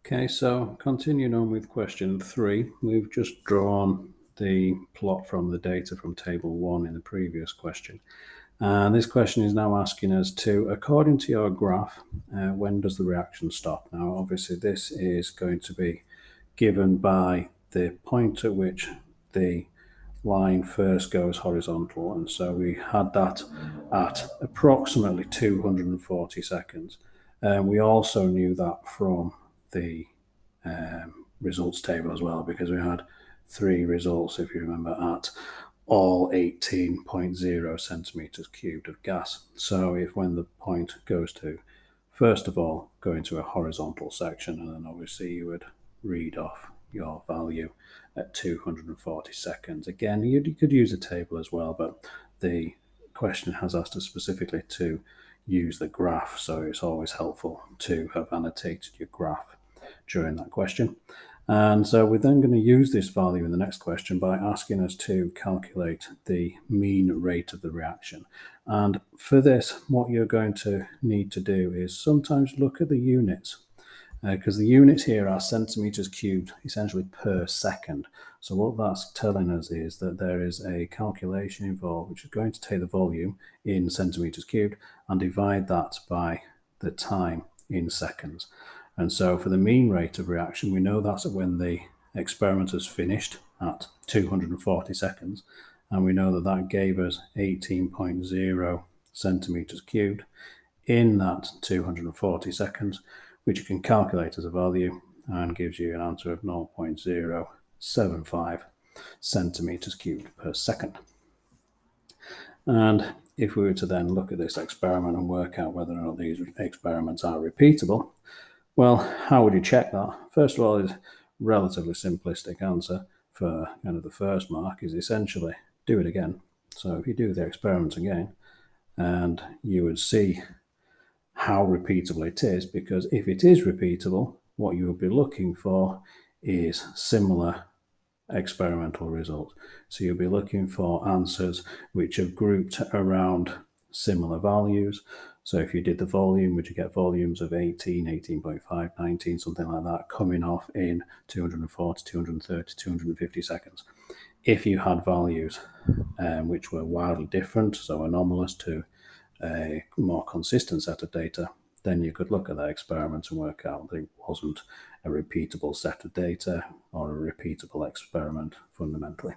Okay, so continuing on with question 3, we've just drawn the plot from the data from table 1 in the previous question. And this question is now asking us to, according to your graph, when does the reaction stop? Now, obviously, this is going to be given by the point at which the line first goes horizontal. And so we had that at approximately 240 seconds. And we also knew that from the results table as well, because we had 3 results, if you remember, at all 18.0 centimeters cubed of gas. So if when the point goes to, first of all, go into a horizontal section, and then obviously you would read off your value at 240 seconds. Again, you could use a table as well, but the question has asked us specifically to use the graph, so it's always helpful to have annotated your graph during that question. And so we're then going to use this value in the next question by asking us to calculate the mean rate of the reaction. And for this, what you're going to need to do is sometimes look at the units, because the units here are centimeters cubed, essentially per second. So what that's telling us is that there is a calculation involved, which is going to take the volume in centimeters cubed and divide that by the time in seconds. And so for the mean rate of reaction, we know that's when the experiment has finished at 240 seconds. And we know that that gave us 18.0 centimeters cubed in that 240 seconds, which you can calculate as a value and gives you an answer of 0.075 centimeters cubed per second. And if we were to then look at this experiment and work out whether or not these experiments are repeatable, well, how would you check that? First of all, is relatively simplistic answer for kind of the first mark is essentially do it again. So if you do the experiment again, and you would see how repeatable it is, because if it is repeatable, what you would be looking for is similar experimental results. So you'll be looking for answers which are grouped around similar values. So if you did the volume, would you get volumes of 18, 18.5, 19, something like that, coming off in 240, 230, 250 seconds. If you had values which were wildly different, so anomalous to a more consistent set of data, then you could look at that experiment and work out that it wasn't a repeatable set of data or a repeatable experiment fundamentally.